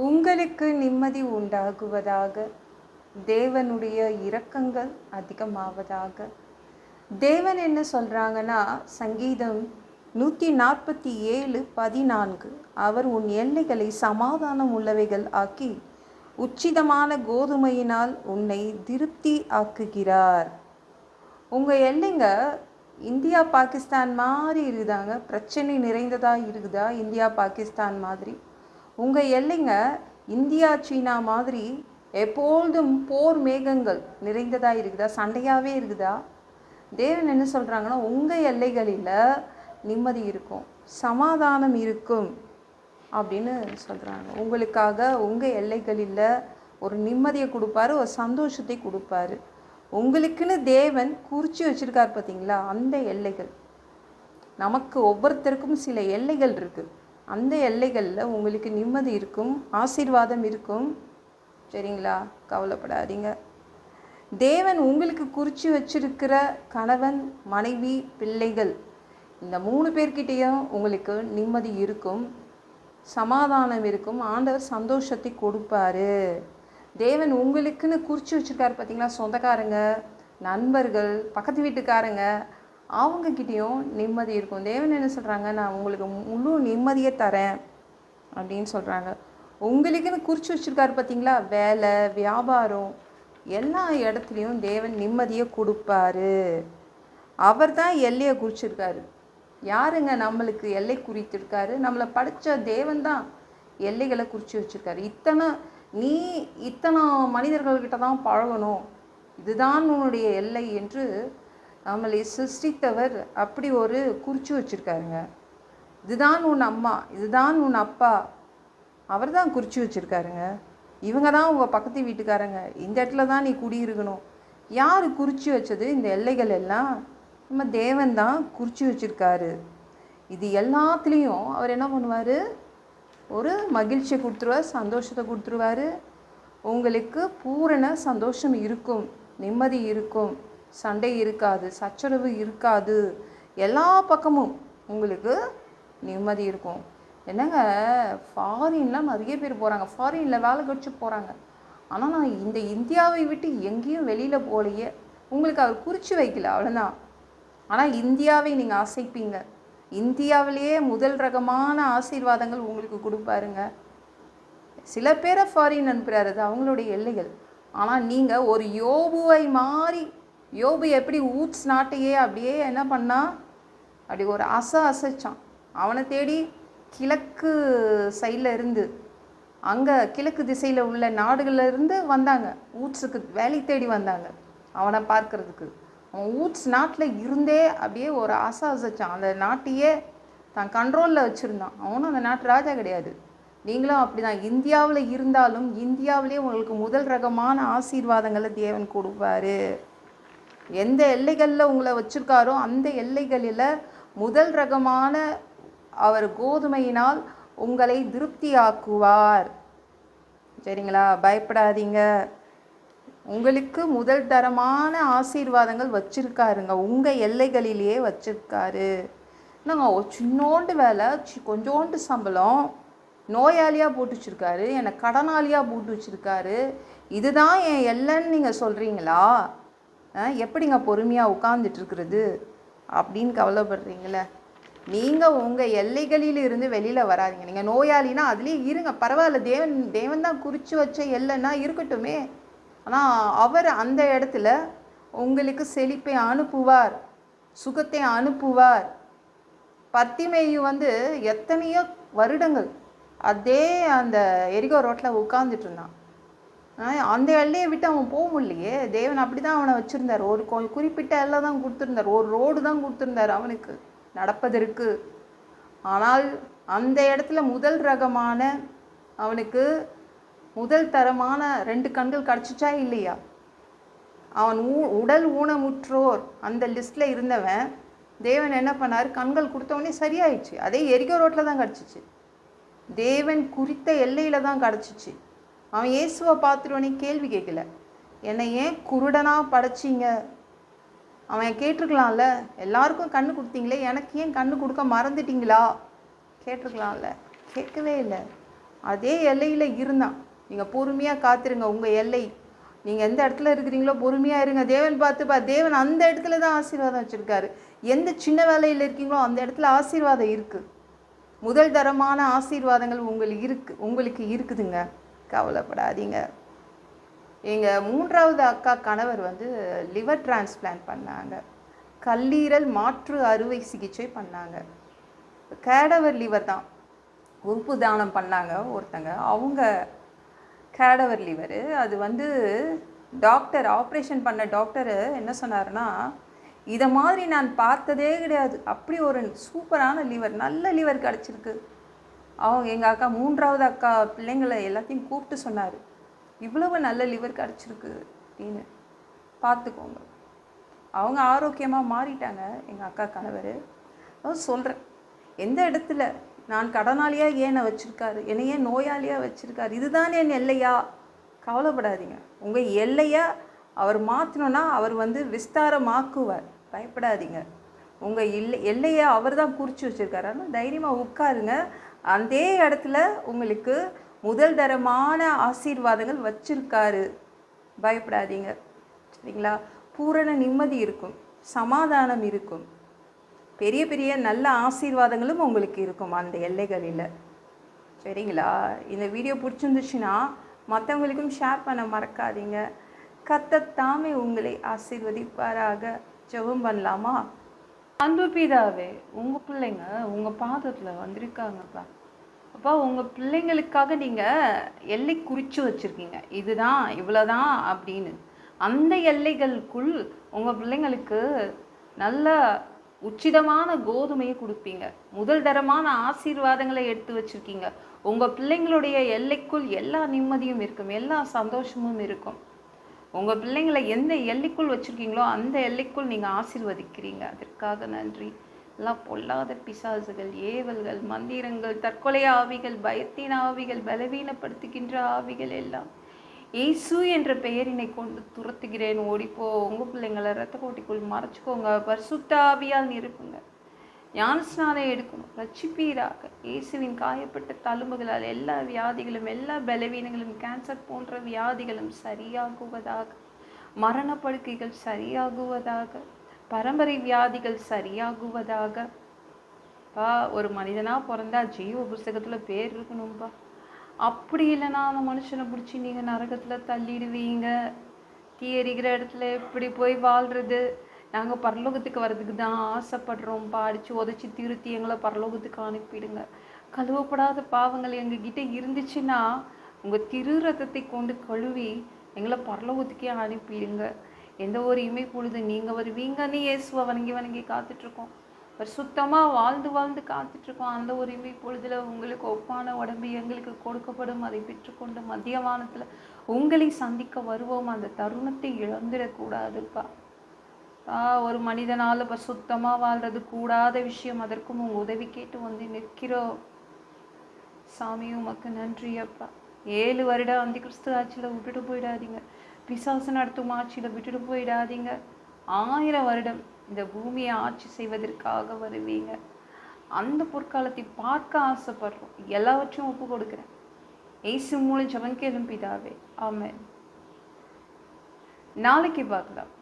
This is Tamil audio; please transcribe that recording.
உங்களுக்கு நிம்மதி உண்டாகுவதாக. தேவனுடைய இரக்கங்கள் அதிகமாவதாக. தேவன் என்ன சொல்கிறாங்கன்னா, சங்கீதம் 147:14, அவர் உன் எல்லைகளை சமாதானம் உள்ளவைகள் ஆக்கி உச்சிதமான கோதுமையினால் உன்னை திருப்தி ஆக்குகிறார். உங்கள் எல்லைங்க இந்தியா பாகிஸ்தான் மாதிரி இருக்குதாங்க. பிரச்சனை நிறைந்ததாக இருக்குதா இந்தியா பாகிஸ்தான் மாதிரி? உங்கள் எல்லைங்க இந்தியா சீனா மாதிரி எப்பொழுதும் போர் மேகங்கள் நிறைந்ததாக இருக்குதா? சண்டையாகவே இருக்குதா? தேவன் என்ன சொல்கிறாங்கன்னா, உங்கள் எல்லைகளில் நிம்மதி இருக்கும், சமாதானம் இருக்கும் அப்படின்னு சொல்கிறாங்க. உங்களுக்காக உங்கள் எல்லைகளில் ஒரு நிம்மதியை கொடுப்பாரு, ஒரு சந்தோஷத்தை கொடுப்பாரு. உங்களுக்குன்னு தேவன் குறித்து வச்சுருக்கார் பார்த்தீங்களா? அந்த எல்லைகள். நமக்கு ஒவ்வொருத்தருக்கும் சில எல்லைகள் இருக்குது. அந்த எல்லைகளில் உங்களுக்கு நிம்மதி இருக்கும், ஆசீர்வாதம் இருக்கும். சரிங்களா? கவலைப்படாதீங்க. தேவன் உங்களுக்கு குறித்து வச்சிருக்கிற கணவன், மனைவி, பிள்ளைகள், இந்த 3 பேர்கிட்டையும் உங்களுக்கு நிம்மதி இருக்கும், சமாதானம் இருக்கும். ஆண்டவர் சந்தோஷத்தை கொடுப்பாரு. தேவன் உங்களுக்குன்னு குறித்து வச்சுருக்காரு பார்த்தீங்களா? சொந்தக்காரங்க, நண்பர்கள், பக்கத்து வீட்டுக்காரங்க, அவங்கக்கிட்டேயும் நிம்மதி இருக்கும். தேவன் என்ன சொல்கிறாங்க, நான் உங்களுக்கு முழு நிம்மதியை தரேன் அப்படின்னு சொல்கிறாங்க. உங்களுக்குன்னு குறித்து வச்சுருக்காரு பார்த்தீங்களா? வேலை, வியாபாரம், எல்லா இடத்துலையும் தேவன் நிம்மதியை கொடுப்பாரு. அவர் தான் எல்லையை குறிச்சிருக்காரு. யாருங்க நம்மளுக்கு எல்லை குறித்திருக்காரு? நம்மளை படித்த தேவன் தான் எல்லைகளை குறித்து வச்சுருக்காரு. இத்தனை மனிதர்கள்கிட்ட தான் பழகணும், இதுதான் உன்னுடைய எல்லை என்று நம்மளை சிருஷ்டித்தவர் அப்படி ஒரு குறித்து வச்சுருக்காருங்க. இதுதான் உன் அம்மா, இதுதான் உன் அப்பா, அவர் தான் குறித்து வச்சுருக்காருங்க. இவங்க தான் உங்கள் பக்கத்து வீட்டுக்காரங்க, இந்த இடத்துல தான் நீ குடியிருக்கணும். யார் குறித்து வச்சது இந்த எல்லைகள் எல்லாம்? நம்ம தேவன் தான் குறித்து வச்சுருக்காரு. இது எல்லாத்துலேயும் அவர் என்ன பண்ணுவார்? ஒரு மகிழ்ச்சியை கொடுத்துருவார், சந்தோஷத்தை கொடுத்துருவார். உங்களுக்கு பூரண சந்தோஷம் இருக்கும், நிம்மதி இருக்கும், சண்டை இருக்காது, சச்சரவு இருக்காது, எல்லா பக்கமும் உங்களுக்கு நிம்மதி இருக்கும். என்னங்க, ஃபாரின்லாம் நிறைய பேர் போகிறாங்க, ஃபாரினில் வேலை கழிச்சு போகிறாங்க. ஆனால் நான் இந்த இந்தியாவை விட்டு எங்கேயும் வெளியில் போகலையே. உங்களுக்கு அவர் குறித்து வைக்கல, அவ்வளோதான். ஆனால் இந்தியாவை நீங்கள் ஆசைப்பீங்க. இந்தியாவிலேயே முதல் ரகமான ஆசீர்வாதங்கள் உங்களுக்கு கொடுப்பாருங்க. சில பேரை ஃபாரின் அனுப்புகிறாரு, அது அவங்களுடைய எல்லைகள். ஆனால் நீங்கள் ஒரு யோபுவை மாறி, யோபு எப்படி ஊட்ஸ் நாட்டையே அப்படியே என்ன பண்ணா, அப்படி ஒரு அசைச்சான். அவனை தேடி கிழக்கு சைடில் இருந்து, அங்கே கிழக்கு திசையில் உள்ள நாடுகளில் இருந்து வந்தாங்க, ஊட்ஸுக்கு வேலை தேடி வந்தாங்க அவனை பார்க்கறதுக்கு. அவன் ஊட்ஸ் நாட்டில் இருந்தே அப்படியே ஒரு அசைச்சான். அந்த நாட்டையே தான் கண்ட்ரோலில் வச்சுருந்தான். அவனும் அந்த நாட்டு ராஜா கிடையாது. நீங்களும் அப்படி தான். இந்தியாவில் இருந்தாலும் இந்தியாவிலே உங்களுக்கு முதல் ரகமான ஆசீர்வாதங்களை தேவன் கொடுப்பாரு. எந்த எல்லைகளில் உங்களை வச்சுருக்காரோ அந்த எல்லைகளில் முதல் ரகமான அவர் கோதுமையினால் உங்களை திருப்தி ஆக்குவார். சரிங்களா? பயப்படாதீங்க. உங்களுக்கு முதல் தரமான ஆசீர்வாதங்கள் வச்சுருக்காருங்க, உங்கள் எல்லைகளிலேயே வச்சுருக்காரு. என்னங்க, ஒரு சின்னோண்டு வேலை, கொஞ்சோண்டு சம்பளம், நோயாளியாக போட்டு வச்சுருக்காரு, என்னை கடனாளியாக போட்டு வச்சுருக்காரு, இதுதான் என் எல்லைன்னு நீங்கள் சொல்கிறீங்களா? எப்படிங்க பொறுமையாக உட்கார்ந்துட்டுருக்கிறது அப்படின்னு கவலைப்படுறீங்களே? நீங்கள் உங்கள் எல்லைகளில் இருந்து வெளியில் வராதிங்க. நீங்கள் நோயாளினா அதுலேயே இருங்க, பரவாயில்ல. தேவன் தான் குறித்து வச்ச எல்லைன்னா இருக்கட்டுமே. ஆனால் அவர் அந்த இடத்துல உங்களுக்கு செழிப்பை அனுப்புவார், சுகத்தை அனுப்புவார். பத்திமேயு எத்தனையோ வருடங்கள் அதே அந்த எரிகோ ரோட்டில் உட்காந்துட்டு இருந்தான். அந்த எல்லையை விட்டு அவன் போக முடியலையே. தேவன் அப்படி தான் அவனை வச்சுருந்தார். ஒரு குறிப்பிட்ட எல்லை தான் கொடுத்துருந்தார், ஒரு ரோடு தான் கொடுத்துருந்தார் அவனுக்கு நடப்பதற்கு. ஆனால் அந்த இடத்துல முதல் ரகமான, அவனுக்கு முதல் தரமான 2 கண்கள் கிடச்சிச்சா இல்லையா? அவன் உடல் ஊனமுற்றோர் அந்த லிஸ்ட்டில் இருந்தவன், தேவன் என்ன பண்ணார்? கண்கள் கொடுத்தவொடனே சரியாயிடுச்சு. அதே எரிகோ ரோட்டில் தான் கிடச்சிச்சு, தேவன் குறித்த எல்லையில் தான் கிடச்சிச்சு. அவன் இயேசுவை பார்த்துட்டோன்னே கேள்வி கேட்கல, என்னை ஏன் குருடனாக படைச்சிங்க? அவன் கேட்டிருக்கலாம்ல, எல்லாருக்கும் கண்ணு கொடுத்தீங்களே, எனக்கு ஏன் கண்ணு கொடுக்க மறந்துட்டீங்களா? கேட்டிருக்கலாம்ல, கேட்கவே இல்லை. அதே எல்லையில் இருந்தான். நீங்கள் பொறுமையாக காத்துருங்க. உங்கள் எல்லை, நீங்கள் எந்த இடத்துல இருக்கிறீங்களோ பொறுமையாக இருங்க. தேவன் பார்த்துப்பா. தேவன் அந்த இடத்துல தான் ஆசீர்வாதம் வச்சுருக்காரு. எந்த சின்ன வேலையில் இருக்கீங்களோ அந்த இடத்துல ஆசீர்வாதம் இருக்குது. முதல் தரமான ஆசீர்வாதங்கள் உங்களுக்கு இருக்குதுங்க. கவலைப்படாதீங்க. எங்கள் 3வது அக்கா கணவர் லிவர் டிரான்ஸ்பிளான்ட் பண்ணாங்க. கல்லீரல் மாற்று அறுவை சிகிச்சை பண்ணாங்க. கேடவர் லிவர் தான். உறுப்பு தானம் பண்ணாங்க ஒருத்தங்க. அவங்க கேடவர் லிவரு. அது டாக்டர் ஆப்ரேஷன் பண்ண டாக்டரு என்ன சொன்னார்னா, இதை மாதிரி நான் பார்த்ததே கிடையாது, அப்படி ஒரு சூப்பரான லிவர், நல்ல லிவர் கிடச்சிருக்கு. எங்கள் அக்கா 3வது அக்கா பிள்ளைங்களை எல்லாத்தையும் கூப்பிட்டு சொன்னார், இவ்வளவு நல்ல லிவர் கிடச்சிருக்கு அப்படின்னு. பார்த்துக்கோங்க. அவங்க ஆரோக்கியமாக மாறிட்டாங்க. எங்கள் அக்கா கணவர். சொல்கிறேன், எந்த இடத்துல நான் கடனாளியாக ஏன் வச்சுருக்காரு, என்னை ஏன் நோயாளியாக வச்சுருக்காரு, இதுதான் என் எல்லையா? கவலைப்படாதீங்க. உங்கள் எல்லையை அவர் மாற்றணுன்னா அவர் விஸ்தாரமாக்குவார். பயப்படாதீங்க. உங்கள் எல்லையை அவர் தான் குறித்து வச்சுருக்காரு. ஆனால் தைரியமாக உட்காருங்க. அந்த இடத்துல உங்களுக்கு முதல் தரமான ஆசீர்வாதங்கள் வச்சுருக்காரு. பயப்படாதீங்க. சரிங்களா? பூரண நிம்மதி இருக்கும், சமாதானம் இருக்கும், பெரிய பெரிய நல்ல ஆசீர்வாதங்களும் உங்களுக்கு இருக்கும் அந்த எல்லைகளில். சரிங்களா? இந்த வீடியோ பிடிச்சிருந்துச்சுன்னா மற்றவங்களுக்கும் ஷேர் பண்ண மறக்காதீங்க. கர்த்தர் உங்களை ஆசீர்வதிப்பாராக. ஜெபம் பண்ணலாமா? அன்பு பிதாவே, உங்கள் பிள்ளைங்க உங்கள் பாதத்தில் வந்திருக்காங்கப்பா. அப்பா, உங்கள் பிள்ளைங்களுக்காக நீங்கள் எல்லை குறித்து வச்சுருக்கீங்க, இதுதான் இவ்வளோதான் அப்படின்னு. அந்த எல்லைகளுக்குள் உங்கள் பிள்ளைங்களுக்கு நல்ல உச்சிதமான கோதுமையை கொடுப்பீங்க. முதல் தரமான ஆசீர்வாதங்களை எடுத்து வச்சுருக்கீங்க. உங்கள் பிள்ளைங்களுடைய எல்லைக்குள் எல்லா நிம்மதியும் இருக்கும், எல்லா சந்தோஷமும் இருக்கும். உங்கள் பிள்ளைங்களை எந்த எல்லைக்குள் வச்சுருக்கீங்களோ அந்த எல்லைக்குள் நீங்கள் ஆசீர்வதிக்கிறீங்க. அதற்காக நன்றி. எல்லாம் பொல்லாத பிசாசுகள், ஏவல்கள், மந்திரங்கள், தற்கொலை ஆவிகள், பயத்தின் ஆவிகள், பலவீனப்படுத்துகின்ற ஆவிகள் எல்லாம் இயேசு என்ற பெயரினை கொண்டு துரத்துகிறேன். ஓடிப்போ. உங்கள் பிள்ளைங்களை இரத்த கோட்டிக்குள் மறைச்சிக்கோங்க. பரிசுத்த ஆவியால் நிரப்புங்க. ஞானஸ்நானம் எடுக்கணும். ரட்சிப்பீராக. இயேசுவின் காயப்பட்ட தழும்புகளால் எல்லா வியாதிகளும், எல்லா பலவீனங்களும், கேன்சர் போன்ற வியாதிகளும் சரியாகுவதாக, மரணப்படுக்கைகள் சரியாகுவதாக, பரம்பரை வியாதிகள் சரியாகுவதாக. ஒரு மனிதனாக பிறந்தா ஜீவ புஸ்தகத்தில் பேர் இருக்கணும்பா. அப்படி இல்லைன்னா அந்த மனுஷனை பிடிச்சி நீங்கள் நரகத்தில் தள்ளிடுவீங்க. தீ எரிகிற இடத்துல எப்படி போய் வாழ்கிறது? நாங்கள் பரலோகத்துக்கு வர்றதுக்கு தான் ஆசைப்படுறோம்ப்பா. அடித்து உதச்சி திருத்தி எங்களை பரலோகத்துக்கு அனுப்பிடுங்க. கழுவப்படாத பாவங்கள் எங்ககிட்ட இருந்துச்சுன்னா உங்கள் திரு ரத்தத்தை கொண்டு கழுவி எங்களை பரலோகத்துக்கே அனுப்பிடுங்க. எந்த ஒரு இமை பொழுது நீங்கள் வருவீங்கன்னு இயேசுவை வணங்கி காத்துட்ருக்கோம். சுத்தமாக வாழ்ந்து காத்துட்ருக்கோம். அந்த ஒரு இமை பொழுதில் உங்களுக்கு ஒப்பான உடம்பு எங்களுக்கு கொடுக்கப்படும். அதை பெற்றுக்கொண்டு மத்திய வானத்தில் உங்களை சந்திக்க வருவோம். அந்த தருணத்தை இழந்துடக்கூடாதுப்பா. ஒரு மனிதனால் சுத்தமாக வாழ்றது கூடாத விஷயம். அதற்கும் உங்கள் உதவி கேட்டு நிற்கிறோம். சாமி, உமக்கு நன்றி அப்பா. 7 வருடம் அந்த கிறிஸ்து ஆட்சியில் விட்டுட்டு போயிடாதீங்க. பிசாசு நடத்தும் ஆட்சியில் விட்டுட்டு போயிடாதீங்க. 1000 வருடம் இந்த பூமியை ஆட்சி செய்வதற்காக வருவீங்க. அந்த பொற்காலத்தை பார்க்க ஆசைப்படுறோம். எல்லாவற்றையும் ஒப்பு கொடுக்குறேன். இயேசு மூலம் ஜெபம் கேளும் பிதாவே. ஆமென். நாளைக்கு பார்க்கலாம்.